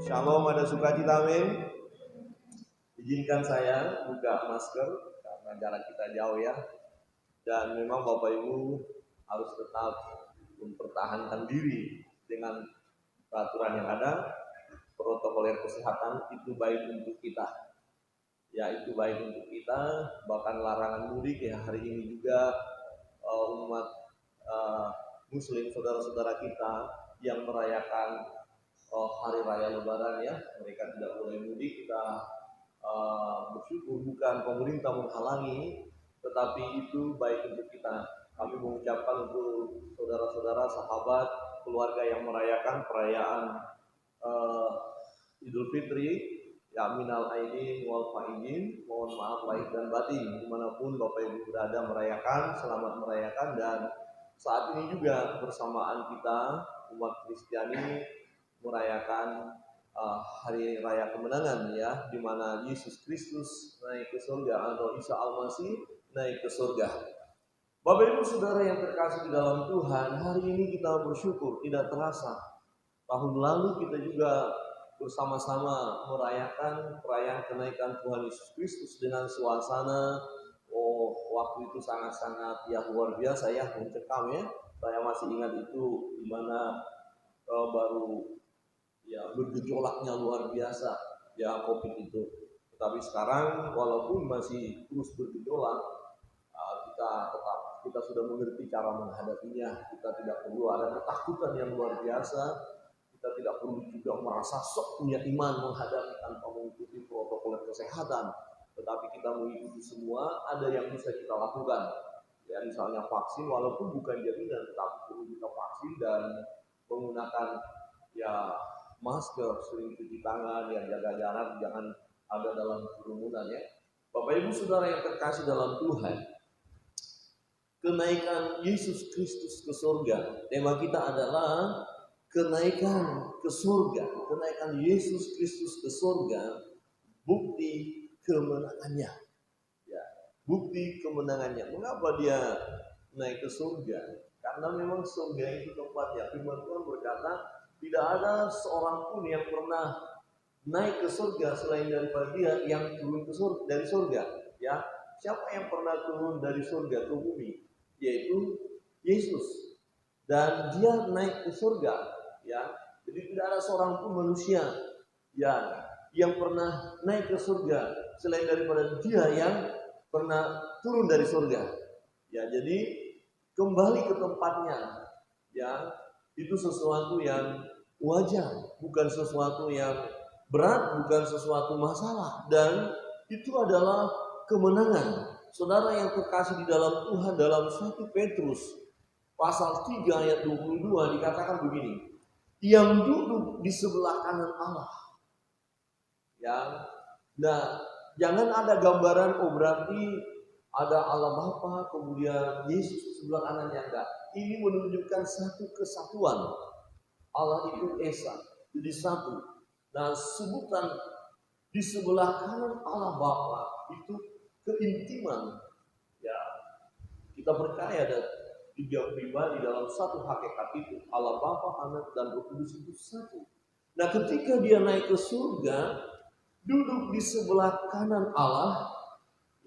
Shalom, ada sukacita, amin. Izinkan saya buka masker karena jarak kita jauh ya. Dan memang Bapak Ibu harus tetap mempertahankan diri dengan peraturan yang ada. Protokoler kesehatan itu baik untuk kita. Ya, itu baik untuk kita. Bahkan larangan mudik ya, hari ini juga umat Muslim saudara-saudara kita yang merayakan hari raya Lebaran ya, mereka tidak boleh mudik. Kita bersyukur bukan pemerintah menghalangi, tetapi itu baik untuk kita. Kami mengucapkan untuk saudara-saudara, sahabat, keluarga yang merayakan perayaan Idul Fitri, ya minal aidin wal faizin, mohon maaf lahir dan batin dimanapun Bapak Ibu berada merayakan, selamat merayakan. Dan saat ini juga bersamaan kita umat Kristiani merayakan hari raya kemenangan ya, di mana Yesus Kristus naik ke surga atau Isa Al-Masih naik ke surga. Bapak Ibu Saudara yang terkasih di dalam Tuhan, hari ini kita bersyukur tidak terasa. Tahun lalu kita juga bersama-sama merayakan perayaan kenaikan Tuhan Yesus Kristus dengan suasana waktu itu sangat-sangat ya luar biasa ya, mencekam ya. Saya masih ingat itu di mana baru ya bergejolaknya luar biasa ya COVID itu. Tetapi sekarang walaupun masih terus bergejolak, kita sudah mengerti cara menghadapinya. Kita tidak perlu ada ketakutan yang luar biasa. Kita tidak perlu juga merasa sok punya iman menghadapi tanpa mengikuti protokol kesehatan. Tetapi kita mengikuti semua, ada yang bisa kita lakukan. Ya misalnya vaksin, walaupun bukan jaminan, tetapi perlu kita vaksin dan menggunakan ya masker, sering cuci tangan, yang jaga jarak, jangan ada dalam kerumunan ya. Bapak Ibu Saudara yang terkasih dalam Tuhan, kenaikan Yesus Kristus ke surga. Tema kita adalah kenaikan ke surga. Kenaikan Yesus Kristus ke surga, bukti kemenangannya. Ya, bukti kemenangannya. Mengapa dia naik ke surga? Karena memang surga itu tempatnya. Firman Tuhan berkata, tidak ada seorang pun yang pernah naik ke surga selain daripada dia yang turun ke surga, dari surga. Ya, siapa yang pernah turun dari surga ke bumi? Yaitu Yesus. Dan dia naik ke surga. Ya, jadi tidak ada seorang pun manusia yang pernah naik ke surga selain daripada dia yang pernah turun dari surga. Ya, jadi kembali ke tempatnya. Ya, itu sesuatu yang wajar, bukan sesuatu yang berat, bukan sesuatu masalah, dan itu adalah kemenangan. Saudara yang terkasih di dalam Tuhan, dalam 1 Petrus pasal 3 ayat 22 dikatakan begini, yang duduk di sebelah kanan Allah. Ya, nah jangan ada gambaran berarti ada Allah Bapa kemudian Yesus di sebelah kanannya, enggak. Ini menunjukkan satu kesatuan. Allah itu Esa, jadi satu. Nah, sebutan di sebelah kanan Allah Bapa itu keintiman. Ya, kita percaya ada 3 pribadi dalam satu hakikat itu. Allah Bapa, Anak, dan Roh Kudus itu satu. Nah, ketika dia naik ke surga, duduk di sebelah kanan Allah,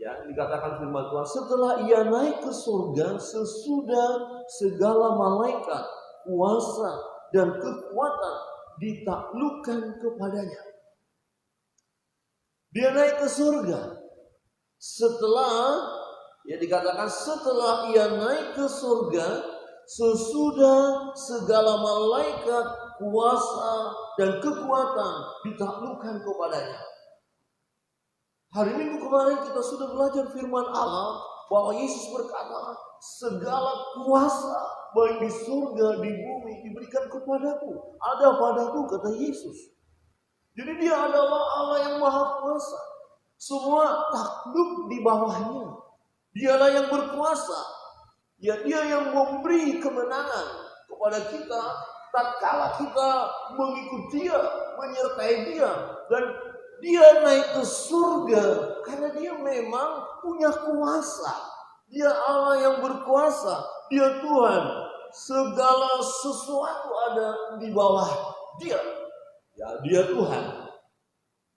ya dikatakan firman Tuhan, setelah ia naik ke surga, sesudah segala malaikat, kuasa, dan kekuatan ditaklukkan kepadanya. Dia naik ke surga. Setelah ia naik ke surga, sesudah segala malaikat, kuasa, dan kekuatan ditaklukkan kepadanya. Hari Minggu kemarin kita sudah belajar firman Allah bahwa Yesus berkata, segala kuasa baik di surga, di bumi diberikan kepadaku. Ada padaku, kata Yesus. Jadi dia adalah Allah yang maha kuasa. Semua takluk di bawahnya. Dialah yang berkuasa. Ya, dia yang memberi kemenangan kepada kita tatkala kita mengikuti dia, menyertai dia. Dan dia naik ke surga karena dia memang punya kuasa. Dia Allah yang berkuasa. Dia Tuhan. Segala sesuatu ada di bawah dia. Ya, dia Tuhan.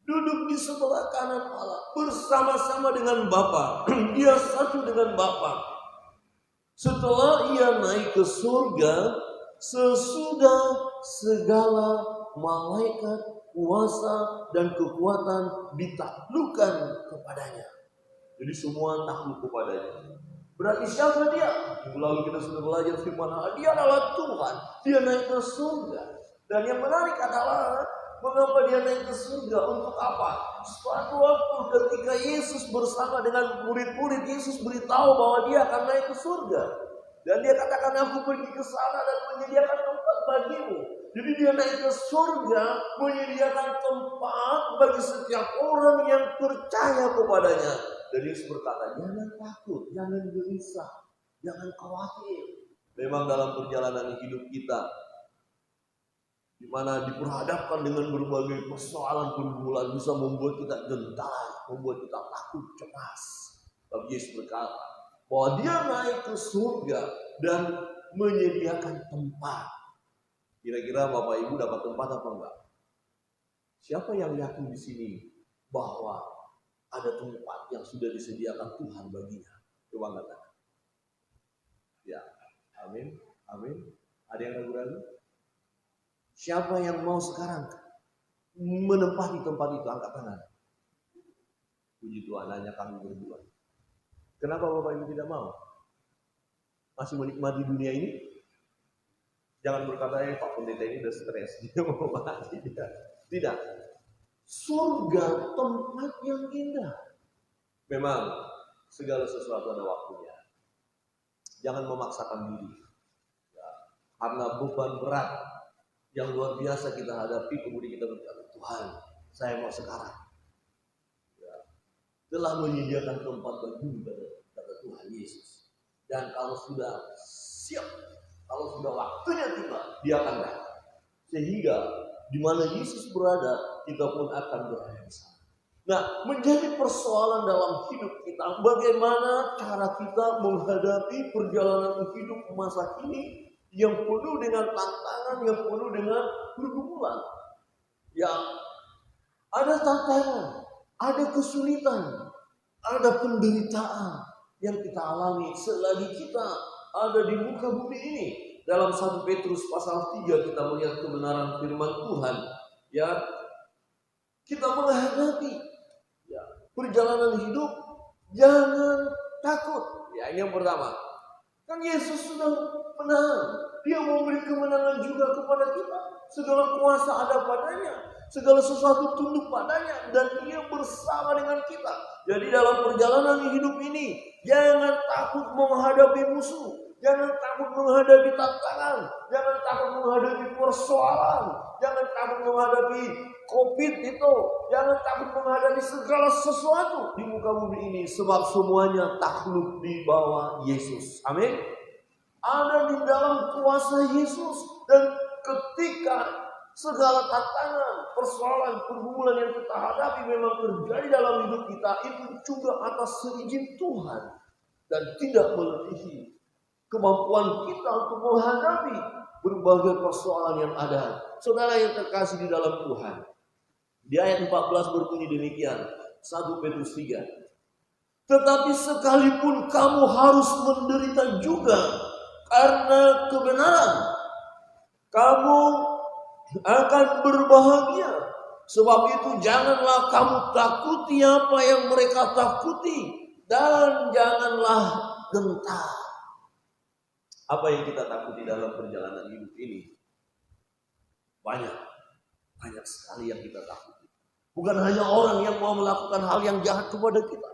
Duduk di sebelah kanan Allah bersama-sama dengan Bapa. Dia satu dengan Bapa. Setelah ia naik ke surga, sesudah segala malaikat, kuasa, dan kekuatan ditaklukkan kepadanya. Jadi semua takluk kepadanya. Berarti siapa dia? Minggu lalu kita sudah belajar firman Allah. Dia adalah Tuhan. Dia naik ke surga. Dan yang menarik adalah mengapa dia naik ke surga? Untuk apa? Suatu waktu ketika Yesus bersama dengan murid-murid, Yesus beritahu bahwa dia akan naik ke surga. Dan dia katakan, aku pergi ke sana dan menyediakan tempat bagimu. Jadi dia naik ke surga, menyediakan tempat bagi setiap orang yang percaya kepadanya. Dan Yesus berkata, jangan takut, jangan gelisah, jangan khawatir. Memang dalam perjalanan hidup kita, di mana diperhadapkan dengan berbagai persoalan pergumulan, bisa membuat kita gentar, membuat kita takut, cemas. Tapi Yesus berkata bahwa dia naik ke surga dan menyediakan tempat. Kira-kira Bapak Ibu dapat tempat apa enggak? Siapa yang yakin di sini bahwa ada tempat yang sudah disediakan Tuhan baginya? Coba angkat tangan. Ya, amin, amin. Ada yang ragu-ragu? Siapa yang mau sekarang menempati tempat itu? Angkat tangan. Puji Tuhan, hanya kami berdua. Kenapa Bapak Ibu tidak mau? Masih menikmati dunia ini? Jangan berkata, Pak Pendeta ini udah stres, dia mau mati. Tidak. Surga tempat yang indah. Memang segala sesuatu ada waktunya. Jangan memaksakan diri. Ya, karena beban berat yang luar biasa kita hadapi, kemudian kita berkata, Tuhan, saya mau sekarang. Ya, telah menyediakan tempat bagimu, kata Tuhan Yesus. Dan kalau sudah siap, kalau sudah waktunya tiba, dia akan datang. Sehingga di mana Yesus berada, kita pun akan berada di sana. Nah, menjadi persoalan dalam hidup kita, bagaimana cara kita menghadapi perjalanan hidup masa kini yang penuh dengan tantangan, yang penuh dengan pergumulan. Ya, ada tantangan, ada kesulitan, ada penderitaan yang kita alami selagi kita ada di muka bumi ini. Dalam 1 Petrus pasal 3 kita melihat kebenaran firman Tuhan. Ya, kita menghadapi perjalanan hidup, jangan takut. Ya, yang pertama, kan Yesus sudah menang. Dia memberi kemenangan juga kepada kita. Segala kuasa ada padanya, segala sesuatu tunduk padanya, dan dia bersama dengan kita. Jadi dalam perjalanan hidup ini, jangan takut menghadapi musuh, jangan takut menghadapi tantangan, jangan takut menghadapi persoalan, jangan takut menghadapi COVID itu, jangan takut menghadapi segala sesuatu di muka bumi ini, sebab semuanya takluk di bawah Yesus. Amin. Ada di dalam kuasa Yesus, dan ketika segala tantangan, persoalan, pergumulan yang kita hadapi memang terjadi dalam hidup kita, itu juga atas seizin Tuhan dan tidak melebihi kemampuan kita untuk menghadapi berbagai persoalan yang ada. Saudara yang terkasih di dalam Tuhan, di ayat 14 berbunyi demikian, 1 Petrus 3. Tetapi sekalipun kamu harus menderita juga karena kebenaran, kamu akan berbahagia. Sebab itu janganlah kamu takuti apa yang mereka takuti, dan janganlah gentar. Apa yang kita takuti dalam perjalanan hidup ini? Banyak sekali yang kita takuti. Bukan hanya orang yang mau melakukan hal yang jahat kepada kita.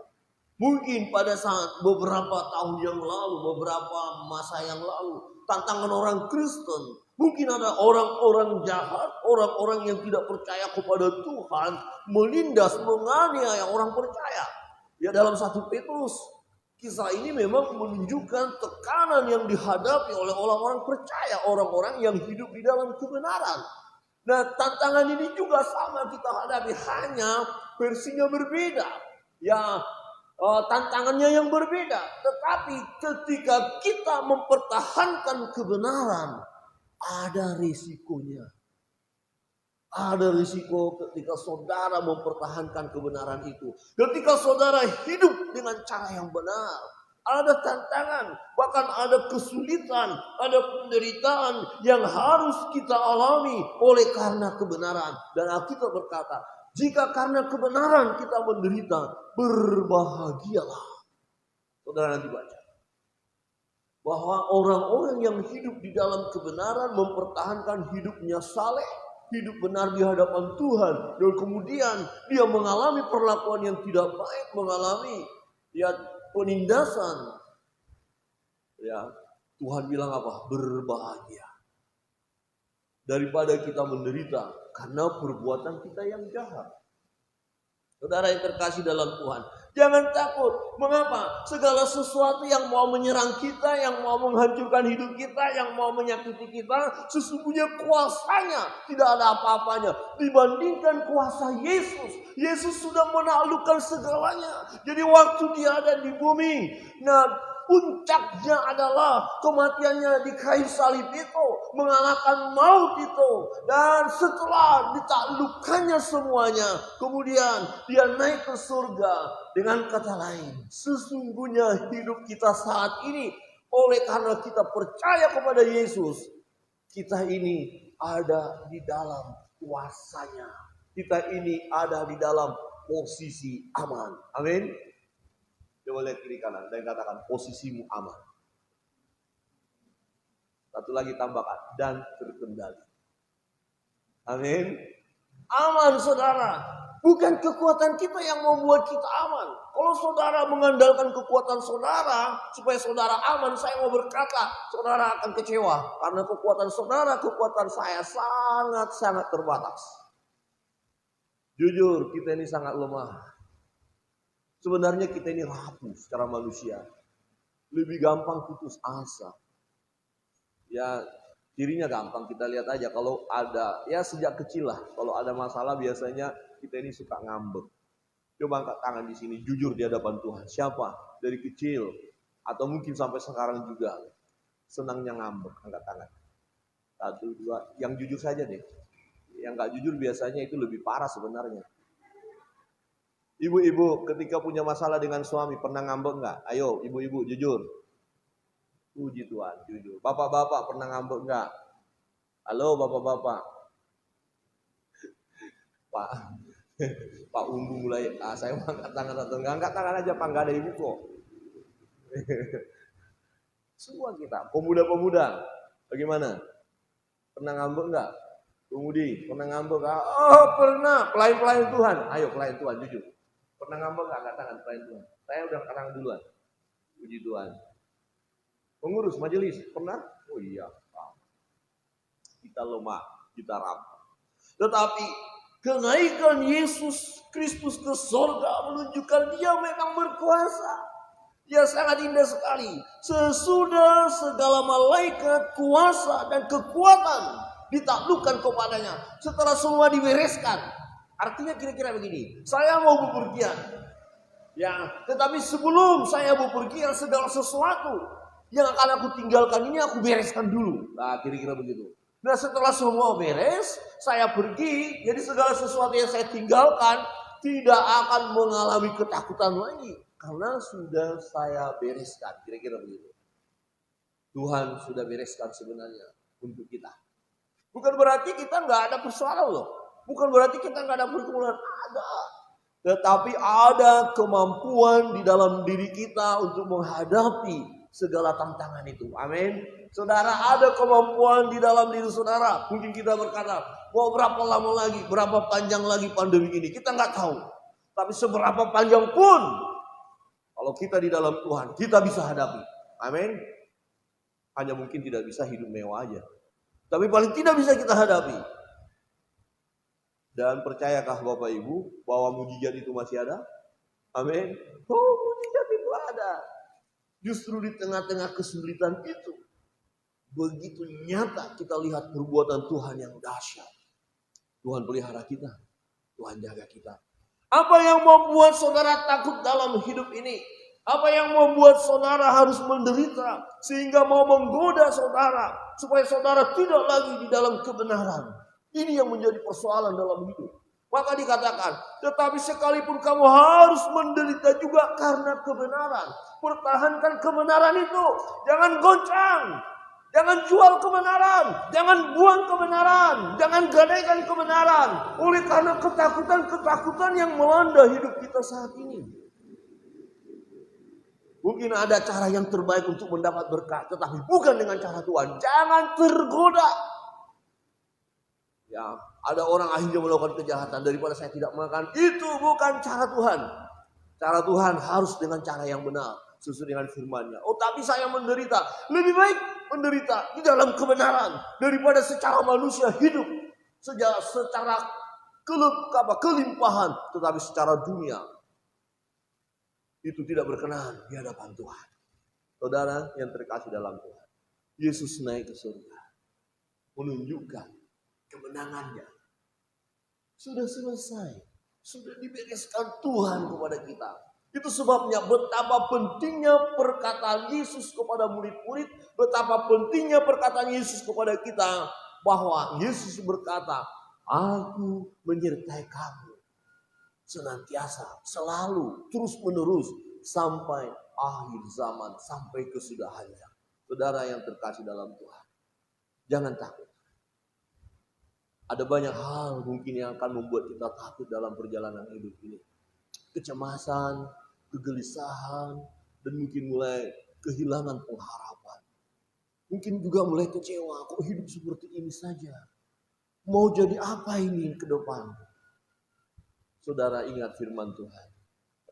Mungkin pada saat beberapa tahun yang lalu, beberapa masa yang lalu, tantangan orang Kristen, mungkin ada orang-orang jahat, orang-orang yang tidak percaya kepada Tuhan, melindas, menganiaya orang percaya. Ya, dalam 1 Petrus, kisah ini memang menunjukkan tekanan yang dihadapi oleh orang-orang percaya, orang-orang yang hidup di dalam kebenaran. Nah, tantangan ini juga sama kita hadapi, hanya versinya berbeda. Ya, tantangannya yang berbeda. Tetapi ketika kita mempertahankan kebenaran, ada risikonya. Ada risiko ketika saudara mempertahankan kebenaran itu. Ketika saudara hidup dengan cara yang benar. Ada tantangan, bahkan ada kesulitan, ada penderitaan yang harus kita alami oleh karena kebenaran. Dan Alkitab berkata, jika karena kebenaran kita menderita, berbahagialah. Saudara nanti baca. Bahwa orang-orang yang hidup di dalam kebenaran mempertahankan hidupnya saleh, hidup benar di hadapan Tuhan, dan kemudian dia mengalami perlakuan yang tidak baik, mengalami penindasan. Ya, Tuhan bilang apa? Berbahagia. Daripada kita menderita karena perbuatan kita yang jahat. Saudara yang terkasih dalam Tuhan, jangan takut. Mengapa? Segala sesuatu yang mau menyerang kita, yang mau menghancurkan hidup kita, yang mau menyakiti kita, sesungguhnya kuasanya tidak ada apa-apanya dibandingkan kuasa Yesus. Yesus sudah menaklukkan segalanya. Jadi waktu dia ada di bumi, puncaknya adalah kematiannya di kayu salib itu, mengalahkan maut itu. Dan setelah ditaklukkannya semuanya, kemudian dia naik ke surga. Dengan kata lain, sesungguhnya hidup kita saat ini, oleh karena kita percaya kepada Yesus, kita ini ada di dalam kuasanya. Kita ini ada di dalam posisi aman. Amin. Coba lihat kiri kanan dan katakan posisimu aman. Satu lagi tambahkan, dan terkendali. Amin. Aman saudara. Bukan kekuatan kita yang membuat kita aman. Kalau saudara mengandalkan kekuatan saudara supaya saudara aman, saya mau berkata, saudara akan kecewa. Karena kekuatan saudara, kekuatan saya sangat-sangat terbatas. Jujur, kita ini sangat lemah. Sebenarnya kita ini rapuh secara manusia. Lebih gampang putus asa. Ya, cirinya gampang, kita lihat aja kalau ada, ya sejak kecil lah, kalau ada masalah biasanya kita ini suka ngambek. Coba angkat tangan di sini, jujur di hadapan Tuhan. Siapa dari kecil atau mungkin sampai sekarang juga senangnya ngambek? Angkat tangan. 1, 2, yang jujur saja deh. Yang gak jujur biasanya itu lebih parah sebenarnya. Ibu-ibu ketika punya masalah dengan suami pernah ngambek nggak? Ayo ibu-ibu jujur. Puji Tuhan, jujur. Bapak-bapak pernah ngambek nggak? Halo bapak-bapak. Pak Umbu mulai, saya mau angkat tangan atau enggak? Angkat tangan aja Pak, nggak ada ibu kok. Semua kita, pemuda-pemuda, bagaimana? Pernah ngambek nggak? Pemudi, pernah ngambek? Oh pernah, pelayan-pelayan Tuhan. Ayo pelayan Tuhan, jujur. Pernah ngambek nggak? Angkat tangan pelayan Tuhan. Saya udah tangan duluan. Puji Tuhan. Pengurus majelis, pernah? Oh iya. Kita lemah, kita rapuh. Tetapi kenaikan Yesus Kristus ke surga menunjukkan dia memang berkuasa. Dia sangat indah sekali. Sesudah segala malaikat, kuasa dan kekuatan ditaklukkan kepadanya. Setelah semua dibereskan. Artinya kira-kira begini. Saya mau bepergian. Ya, tetapi sebelum saya bepergian segala sesuatu yang akan aku tinggalkan ini aku bereskan dulu. Nah, kira-kira begitu. Nah, setelah semua beres, saya pergi. Jadi segala sesuatu yang saya tinggalkan tidak akan mengalami ketakutan lagi. Karena sudah saya bereskan. Kira-kira begitu. Tuhan sudah bereskan sebenarnya untuk kita. Bukan berarti kita nggak ada persoalan loh. Bukan berarti kita nggak ada pergumulan. Ada. Tetapi ada kemampuan di dalam diri kita untuk menghadapi segala tantangan itu. Amin. Saudara, ada kemampuan di dalam diri saudara. Mungkin kita berkata, mau berapa lama lagi, berapa panjang lagi pandemi ini, kita nggak tahu. Tapi seberapa panjang pun, kalau kita di dalam Tuhan, kita bisa hadapi. Amin. Hanya mungkin tidak bisa hidup mewah aja. Tapi paling tidak bisa kita hadapi. Dan percayakah Bapak Ibu bahwa mujizat itu masih ada? Amin. Oh, mujizat itu ada. Justru di tengah-tengah kesulitan itu, begitu nyata kita lihat perbuatan Tuhan yang dahsyat. Tuhan pelihara kita, Tuhan jaga kita. Apa yang membuat saudara takut dalam hidup ini? Apa yang membuat saudara harus menderita sehingga mau menggoda saudara supaya saudara tidak lagi di dalam kebenaran? Ini yang menjadi persoalan dalam hidup. Maka dikatakan, tetapi sekalipun kamu harus menderita juga karena kebenaran. Pertahankan kebenaran itu. Jangan goncang. Jangan jual kebenaran. Jangan buang kebenaran. Jangan gadaikan kebenaran. Oleh karena ketakutan-ketakutan yang melanda hidup kita saat ini. Mungkin ada cara yang terbaik untuk mendapat berkat. Tetapi bukan dengan cara Tuhan. Jangan tergoda. Ya, ada orang akhirnya melakukan kejahatan daripada saya tidak makan. Itu bukan cara Tuhan. Cara Tuhan harus dengan cara yang benar. Sesuai dengan firman-Nya. Oh, tapi saya menderita. Lebih baik menderita di dalam kebenaran. Daripada secara manusia hidup. Secara kelimpahan. Tetapi secara dunia. Itu tidak berkenan di hadapan Tuhan. Saudara yang terkasih dalam Tuhan. Yesus naik ke surga. Menunjukkan kemenangannya. Sudah selesai. Sudah dibereskan Tuhan kepada kita. Itu sebabnya betapa pentingnya perkataan Yesus kepada murid-murid. Betapa pentingnya perkataan Yesus kepada kita. Bahwa Yesus berkata, aku menyertai kamu. Senantiasa, selalu, terus menerus. Sampai akhir zaman, sampai kesudahannya. Saudara yang terkasih dalam Tuhan. Jangan takut. Ada banyak hal mungkin yang akan membuat kita takut dalam perjalanan hidup ini. Kecemasan, kegelisahan, dan mungkin mulai kehilangan pengharapan. Mungkin juga mulai kecewa, kok hidup seperti ini saja. Mau jadi apa ini ke depan? Saudara ingat firman Tuhan.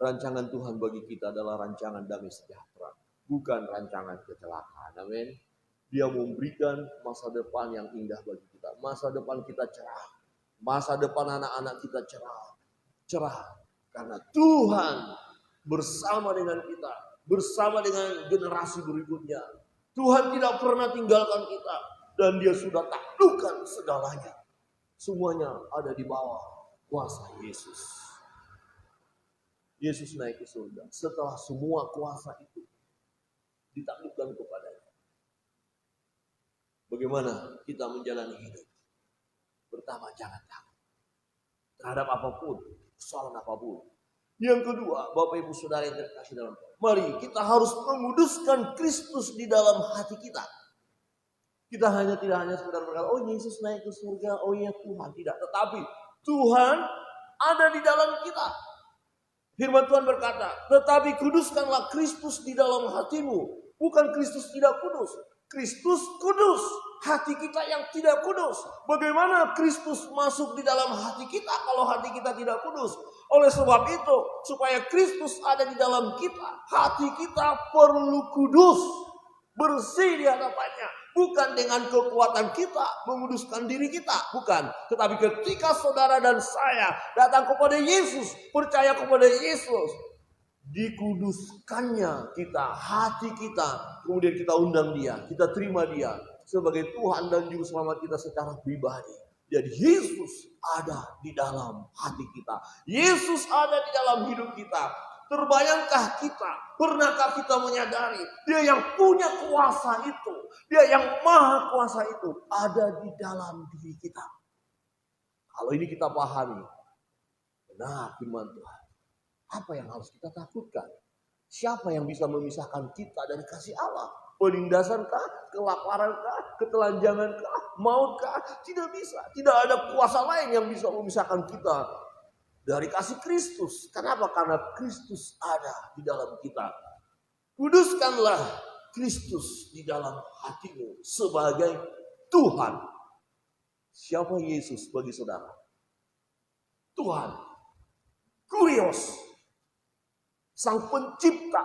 Rancangan Tuhan bagi kita adalah rancangan damai sejahtera. Bukan rancangan kecelakaan. Amin. Dia memberikan masa depan yang indah bagi kita. Masa depan kita cerah. Masa depan anak-anak kita cerah. Cerah. Karena Tuhan bersama dengan kita. Bersama dengan generasi berikutnya. Tuhan tidak pernah tinggalkan kita. Dan Dia sudah taklukkan segalanya. Semuanya ada di bawah kuasa Yesus. Yesus naik ke surga. Setelah semua kuasa itu ditaklukkan kepadanya. Bagaimana kita menjalani hidup? Pertama, jangan takut terhadap apapun, persoalan apapun. Yang kedua, Bapak Ibu Saudara yang terkasih dalam Tuhan, mari kita harus menguduskan Kristus di dalam hati kita. Kita tidak hanya sekedar berkata, oh Yesus naik ke surga, oh ya Tuhan. Tidak, tetapi Tuhan ada di dalam kita. Firman Tuhan berkata, tetapi kuduskanlah Kristus di dalam hatimu. Bukan Kristus tidak kudus. Kristus kudus. Hati kita yang tidak kudus. Bagaimana Kristus masuk di dalam hati kita kalau hati kita tidak kudus? Oleh sebab itu, supaya Kristus ada di dalam kita, hati kita perlu kudus. Bersih di hadapannya. Bukan dengan kekuatan kita menguduskan diri kita. Bukan. Tetapi ketika saudara dan saya datang kepada Yesus, percaya kepada Yesus, dikuduskannya kita, hati kita. Kemudian kita undang Dia, kita terima Dia sebagai Tuhan dan Juru Selamat kita secara pribadi. Jadi Yesus ada di dalam hati kita. Yesus ada di dalam hidup kita. Terbayangkah kita, pernahkah kita menyadari Dia yang punya kuasa itu, Dia yang maha kuasa itu ada di dalam diri kita. Kalau ini kita pahami, benar firman Tuhan. Apa yang harus kita takutkan? Siapa yang bisa memisahkan kita dari kasih Allah? Penindasankah? Kelaparankah? Ketelanjangankah? Mautkah? Tidak bisa. Tidak ada kuasa lain yang bisa memisahkan kita dari kasih Kristus. Kenapa? Karena Kristus ada di dalam kita. Kuduskanlah Kristus di dalam hatimu sebagai Tuhan. Siapa Yesus bagi saudara? Tuhan. Kurios. Sang pencipta.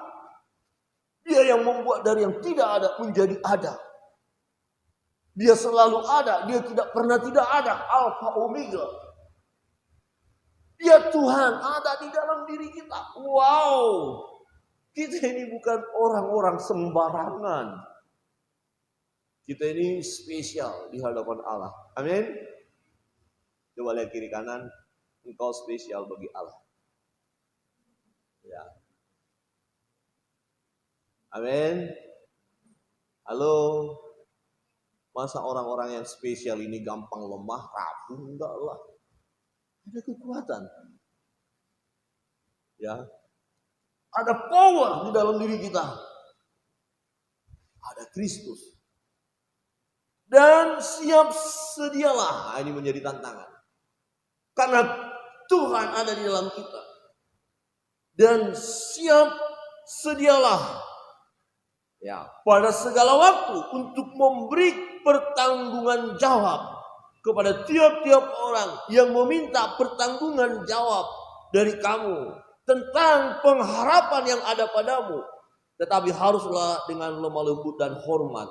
Dia yang membuat dari yang tidak ada menjadi ada. Dia selalu ada. Dia tidak pernah tidak ada. Alfa Omega. Dia Tuhan ada di dalam diri kita. Wow. Kita ini bukan orang-orang sembarangan. Kita ini spesial di hadapan Allah. Amin. Coba lihat kiri kanan. Engkau spesial bagi Allah. Ya. Amin. Halo. Masa orang-orang yang spesial ini gampang lemah, rapuh? Enggak lah. Ada kekuatan. Ya. Ada power di dalam diri kita. Ada Kristus. Dan siap sedialah. Ini menjadi tantangan. Karena Tuhan ada di dalam kita. Dan siap sedialah. Ya, pada segala waktu untuk memberi pertanggungan jawab kepada tiap-tiap orang yang meminta pertanggungan jawab dari kamu tentang pengharapan yang ada padamu. Tetapi haruslah dengan lemah lembut dan hormat.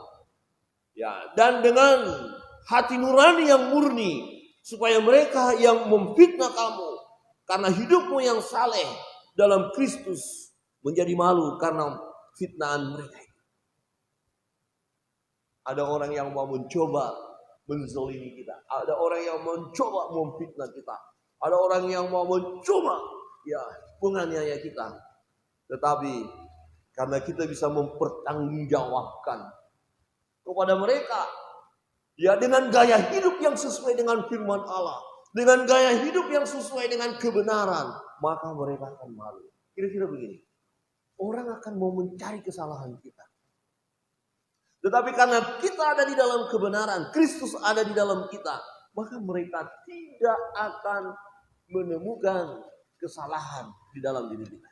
Ya, dan dengan hati nurani yang murni, supaya mereka yang memfitnah kamu karena hidupmu yang saleh dalam Kristus menjadi malu karena fitnahan mereka. Ada orang yang mau mencoba menzalimi kita. Ada orang yang mencoba memfitnah kita. Ada orang yang mau mencoba menganiaya kita. Tetapi karena kita bisa mempertanggungjawabkan kepada mereka dengan gaya hidup yang sesuai dengan firman Allah, dengan gaya hidup yang sesuai dengan kebenaran, maka mereka akan malu. Kira-kira begini. Orang akan mau mencari kesalahan kita. Tetapi karena kita ada di dalam kebenaran, Kristus ada di dalam kita, maka mereka tidak akan menemukan kesalahan di dalam diri kita.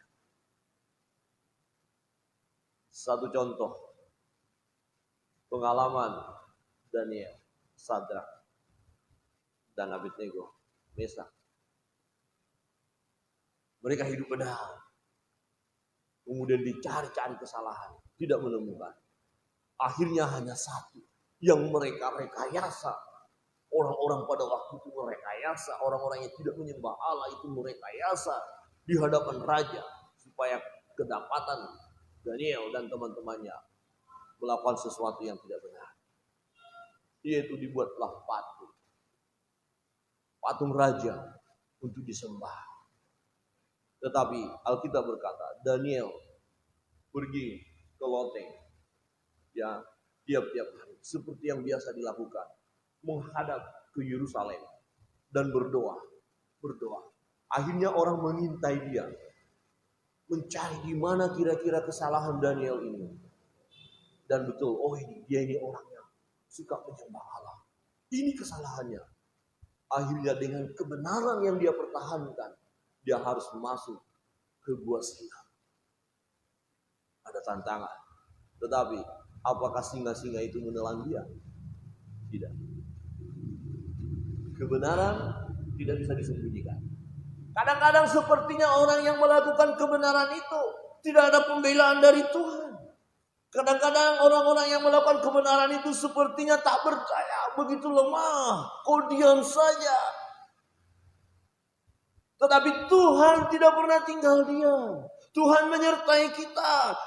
Satu contoh pengalaman Daniel, Sadrak, dan Abednego, Mesak. Mereka hidup benar. Kemudian dicari-cari kesalahan, tidak menemukan. Akhirnya hanya satu yang mereka rekayasa. Orang-orang pada waktu itu merekayasa. Orang-orang yang tidak menyembah Allah itu merekayasa di hadapan raja. Supaya kedapatan Daniel dan teman-temannya melakukan sesuatu yang tidak benar. Yaitu dibuatlah patung. Patung raja untuk disembah. Tetapi Alkitab berkata, Daniel pergi ke loteng. Ya, tiap-tiap hari seperti yang biasa dilakukan, menghadap ke Yerusalem dan berdoa. Akhirnya orang mengintai dia, mencari di mana kira-kira kesalahan Daniel ini. Dan betul, dia ini orang yang suka menyembah Allah. Ini kesalahannya. Akhirnya dengan kebenaran yang dia pertahankan, dia harus masuk ke gua singa. Ada tantangan, tetapi apakah singa-singa itu menelan dia? Tidak. Kebenaran tidak bisa disembunyikan. Kadang-kadang sepertinya orang yang melakukan kebenaran itu tidak ada pembelaan dari Tuhan. Kadang-kadang orang-orang yang melakukan kebenaran itu sepertinya tak percaya, begitu lemah, kau diam saja. Tetapi Tuhan tidak pernah tinggal diam. Tuhan menyertai kita.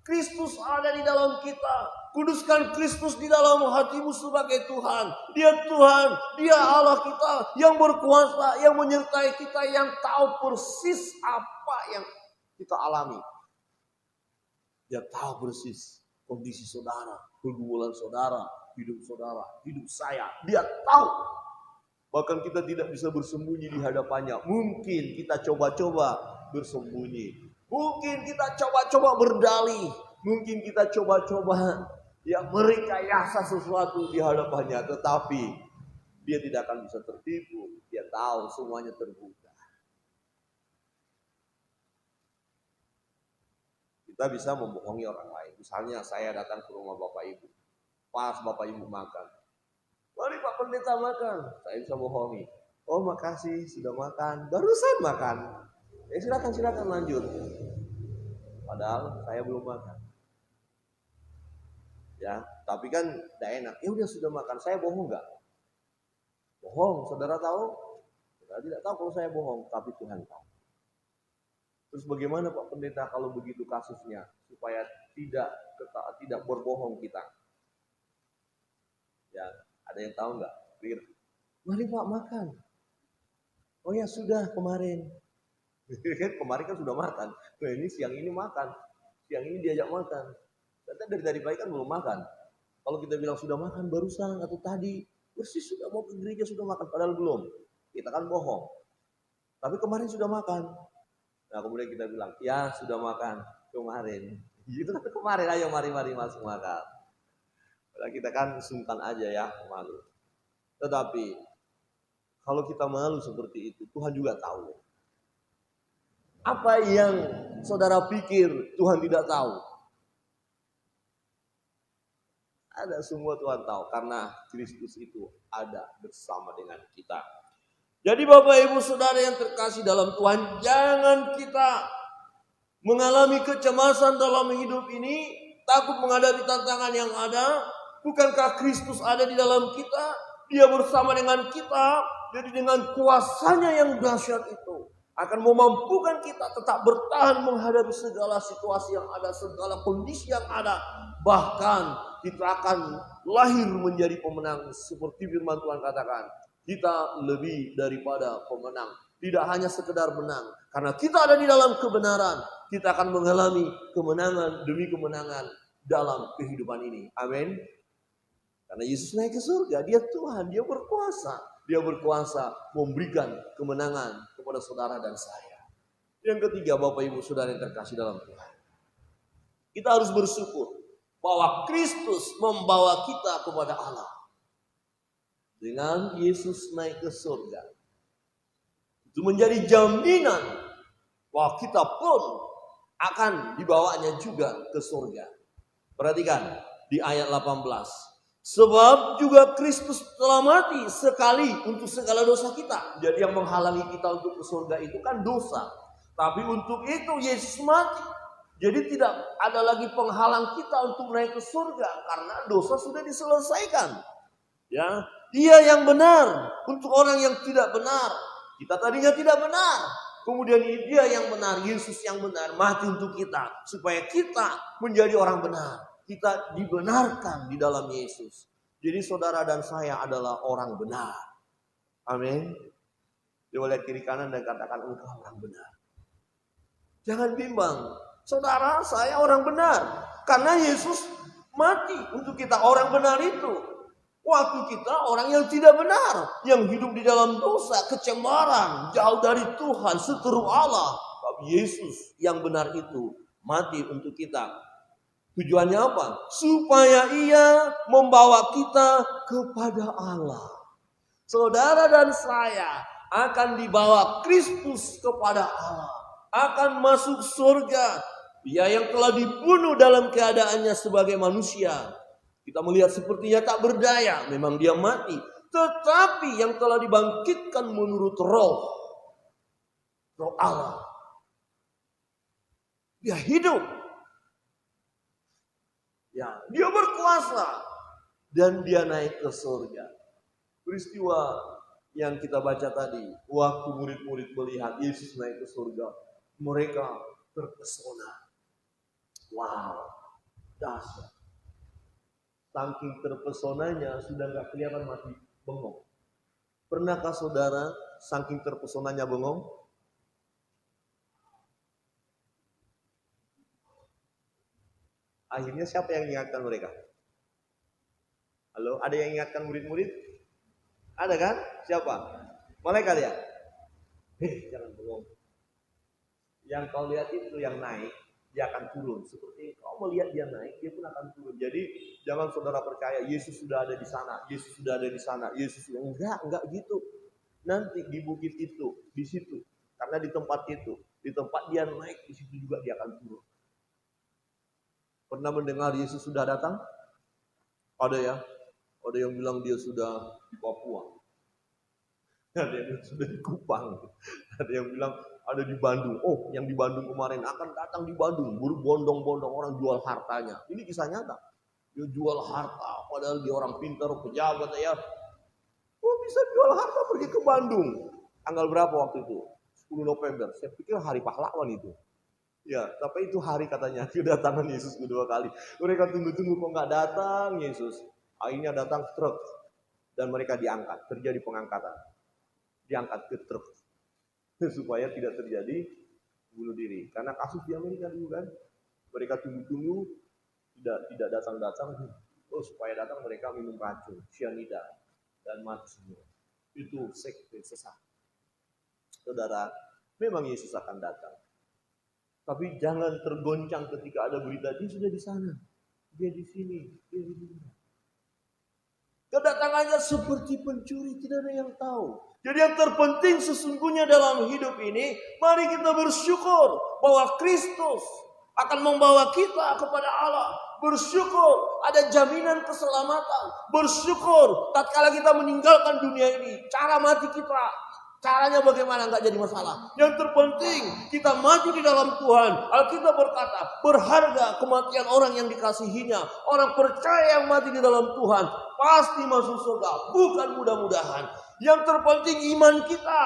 Kristus ada di dalam kita. Kuduskan Kristus di dalam hatimu sebagai Tuhan. Dia Tuhan, Dia Allah kita yang berkuasa, yang menyertai kita, yang tahu persis apa yang kita alami. Dia tahu persis kondisi saudara, pergumulan saudara, hidup saya. Dia tahu. Bahkan kita tidak bisa bersembunyi di hadapannya. Mungkin kita coba-coba bersembunyi. Mungkin kita coba-coba berdalih. Mungkin kita coba-coba merekayasa sesuatu di hadapannya. Tetapi dia tidak akan bisa tertipu. Dia tahu semuanya terbuka. Kita bisa membohongi orang lain. Misalnya saya datang ke rumah Bapak Ibu. Pas Bapak Ibu makan. Mari Pak Pendeta makan. Saya bisa bohongi. Oh makasih sudah makan. Barusan makan. Silakan lanjut. Padahal saya belum makan. Ya, tapi kan tidak enak. Ya udah sudah makan. Saya bohong nggak? Bohong. Saudara tahu? Saudara tidak tahu kalau saya bohong, tapi Tuhan tahu. Terus bagaimana Pak Pendeta kalau begitu kasusnya supaya tidak berbohong kita? Ya, ada yang tahu nggak? Mari Pak makan. Oh ya sudah kemarin. Kemarin kan sudah makan. Nah, ini siang ini makan. Siang ini diajak makan. Ternyata dari tadi pagi kan belum makan. Kalau kita bilang sudah makan barusan atau tadi, persis sudah mau ke gereja sudah makan, padahal belum. Kita kan bohong. Tapi kemarin sudah makan. Nah kemudian kita bilang, ya sudah makan kemarin. Itu kan kemarin, ayo mari masuk makan. Padahal kita kan sungkan aja ya, malu. Tetapi kalau kita malu seperti itu, Tuhan juga tahu. Apa yang saudara pikir Tuhan tidak tahu? Ada, semua Tuhan tahu, karena Kristus itu ada bersama dengan kita. Jadi Bapak Ibu Saudara yang terkasih dalam Tuhan, jangan kita mengalami kecemasan dalam hidup ini, takut menghadapi tantangan yang ada. Bukankah Kristus ada di dalam kita? Dia bersama dengan kita. Jadi dengan kuasanya yang dahsyat itu akan memampukan kita tetap bertahan menghadapi segala situasi yang ada, segala kondisi yang ada. Bahkan kita akan lahir menjadi pemenang. Seperti firman Tuhan katakan, kita lebih daripada pemenang. Tidak hanya sekedar menang, karena kita ada di dalam kebenaran, kita akan mengalami kemenangan demi kemenangan dalam kehidupan ini. Amin. Karena Yesus naik ke surga, dia Tuhan, dia berkuasa. Dia berkuasa memberikan kemenangan kepada saudara dan saya. Yang ketiga, Bapak Ibu Saudara yang terkasih dalam Tuhan, kita harus bersyukur bahwa Kristus membawa kita kepada Allah. Dengan Yesus naik ke surga, itu menjadi jaminan bahwa kita pun akan dibawanya juga ke surga. Perhatikan di ayat 18. Sebab juga Kristus telah mati sekali untuk segala dosa kita. Jadi yang menghalangi kita untuk ke surga itu kan dosa. Tapi untuk itu Yesus mati. Jadi tidak ada lagi penghalang kita untuk naik ke surga, karena dosa sudah diselesaikan. Ya, Dia yang benar untuk orang yang tidak benar. Kita tadinya tidak benar. Kemudian Dia yang benar, Yesus yang benar, mati untuk kita. Supaya kita menjadi orang benar. Kita dibenarkan di dalam Yesus. Jadi saudara dan saya adalah orang benar. Amin. Coba lihat kiri kanan dan katakan, engkau orang benar. Jangan bimbang. Saudara, saya orang benar. Karena Yesus mati untuk kita. Orang benar itu. Waktu kita orang yang tidak benar, yang hidup di dalam dosa, kecemaran, jauh dari Tuhan, seteru Allah. Tapi Yesus yang benar itu mati untuk kita. Tujuannya apa? Supaya Ia membawa kita kepada Allah. Saudara dan saya akan dibawa Kristus kepada Allah, akan masuk surga. Dia yang telah dibunuh dalam keadaannya sebagai manusia. Kita melihat sepertinya tak berdaya, memang dia mati. Tetapi yang telah dibangkitkan menurut roh Allah. Dia hidup. Ya, dia berkuasa. Dan dia naik ke surga. Peristiwa yang kita baca tadi, waktu murid-murid melihat Yesus naik ke surga, mereka terpesona. Wow, dahsyat. Saking terpesonanya sudah gak kelihatan masih bengong. Pernahkah saudara saking terpesonanya bengong? Akhirnya siapa yang ingatkan mereka? Halo, ada yang ingatkan murid-murid? Ada kan? Siapa? Malaikat ya? Jangan bengong. Yang kau lihat itu yang naik, dia akan turun. Seperti kau melihat dia naik, dia pun akan turun. Jadi jangan saudara percaya Yesus sudah ada di sana, Yesus sudah ada di sana, Yesus sudah enggak gitu. Nanti di bukit itu, di situ, karena di tempat itu, di tempat dia naik, di situ juga dia akan turun. Pernah mendengar Yesus sudah datang? Ada ya? Ada yang bilang dia sudah di Papua. Ada yang sudah di Kupang. Ada yang bilang ada di Bandung. Oh, yang di Bandung kemarin akan datang di Bandung. Berbondong-bondong orang jual hartanya. Ini kisah nyata. Dia jual harta, padahal dia orang pintar, pejabat ya. Oh, bisa jual harta pergi ke Bandung. Tanggal berapa waktu itu? 10 November. Saya pikir hari pahlawan itu. Ya, tapi itu hari katanya kedatangan Yesus kedua kali. Mereka tunggu-tunggu kok nggak datang Yesus. Akhirnya datang truk dan mereka diangkat. Terjadi pengangkatan. Diangkat ke truk supaya tidak terjadi bunuh diri. Karena kasus di Amerika dulu kan, mereka tunggu-tunggu tidak datang-datang. supaya datang mereka minum racun, cyanida, dan mati semua. Itu sekte sesat. Saudara, memang Yesus akan datang. Tapi jangan tergoncang ketika ada berita, dia sudah di sana, dia di sini, dia di sini. Kedatangannya seperti pencuri, tidak ada yang tahu. Jadi yang terpenting sesungguhnya dalam hidup ini, mari kita bersyukur bahwa Kristus akan membawa kita kepada Allah. Bersyukur ada jaminan keselamatan. Bersyukur tatkala kita meninggalkan dunia ini, cara mati kita, caranya bagaimana nggak jadi masalah. Yang terpenting kita mati di dalam Tuhan. Alkitab berkata, berharga kematian orang yang dikasihinya. Orang percaya yang mati di dalam Tuhan pasti masuk surga, bukan mudah-mudahan. Yang terpenting iman kita,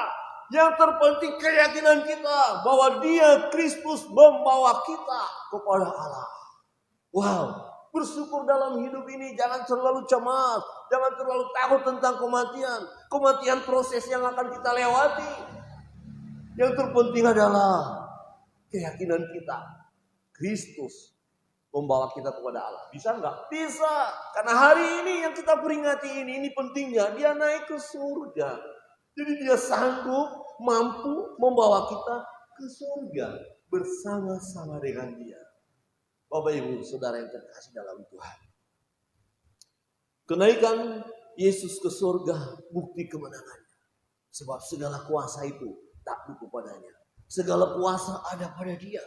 yang terpenting keyakinan kita bahwa Dia Kristus membawa kita kepada Allah. Wow, bersyukur dalam hidup ini, jangan terlalu cemas, jangan terlalu takut tentang kematian. Kematian proses yang akan kita lewati. Yang terpenting adalah keyakinan kita. Kristus membawa kita kepada Allah. Bisa enggak? Bisa. Karena hari ini yang kita peringati ini pentingnya. Dia naik ke surga. Jadi dia sanggup, mampu membawa kita ke surga. Bersama-sama dengan dia. Bapak Ibu, Saudara yang terkasih dalam Tuhan. Kenaikan Yesus ke surga, bukti kemenangannya. Sebab segala kuasa itu takluk kepadanya. Segala kuasa ada pada dia.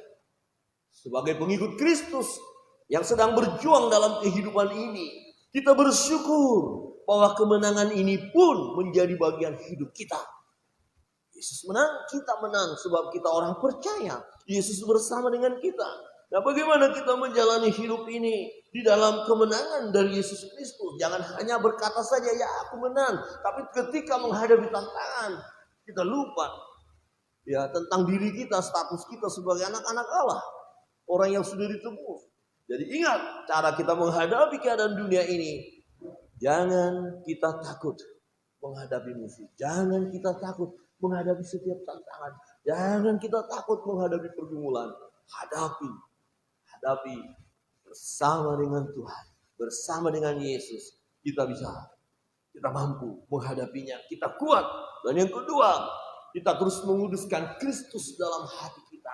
Sebagai pengikut Kristus yang sedang berjuang dalam kehidupan ini, kita bersyukur bahwa kemenangan ini pun menjadi bagian hidup kita. Yesus menang, kita menang sebab kita orang percaya. Yesus bersama dengan kita. Nah, bagaimana kita menjalani hidup ini di dalam kemenangan dari Yesus Kristus? Jangan hanya berkata saja, ya aku menang. Tapi ketika menghadapi tantangan, kita lupa ya tentang diri kita, status kita sebagai anak-anak Allah. Orang yang sudah ditebus. Jadi ingat, cara kita menghadapi keadaan dunia ini. Jangan kita takut menghadapi musuh. Jangan kita takut menghadapi setiap tantangan. Jangan kita takut menghadapi pergumulan. Hadapi bersama dengan Tuhan, bersama dengan Yesus, kita mampu menghadapinya, kita kuat. Dan yang kedua, kita terus menguduskan Kristus dalam hati kita.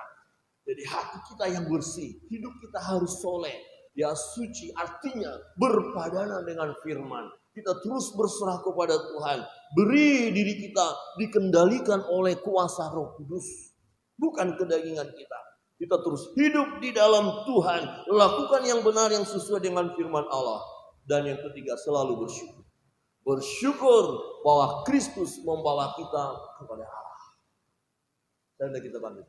Jadi hati kita yang bersih, hidup kita harus soleh, ya suci, artinya berpadanan dengan firman. Kita terus berserah kepada Tuhan, beri diri kita dikendalikan oleh kuasa Roh Kudus, bukan kedagingan kita. Kita terus hidup di dalam Tuhan. Lakukan yang benar yang sesuai dengan firman Allah. Dan yang ketiga, selalu bersyukur. Bersyukur bahwa Kristus membawa kita kepada Allah. Dan kita bangkit.